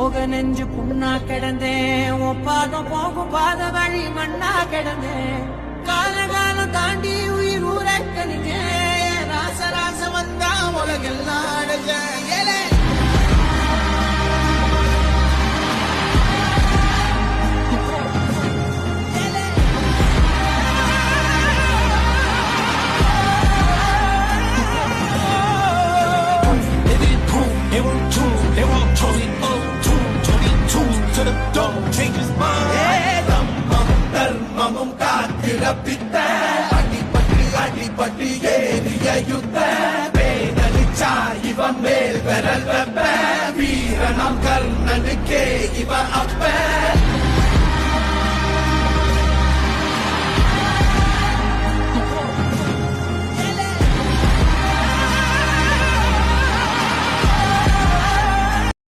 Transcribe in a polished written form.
போக நெஞ்சு புண்ணா கிடந்தேன், ஒப்பாதம் போகும் பாத வழி மண்ணா கிடந்தேன். காலம் தாண்டி உயிர் ஊரக்கணிஞ்சேன், ராச வந்தா உலகெல்லாம் அடைஞ்சேன். அடிபட்டு ஏறிய யுத்த வேதலிச்சா இவன் மேல் பெறல் வெப்ப வீரனம் கர்ணனுக்கே இவ அப்ப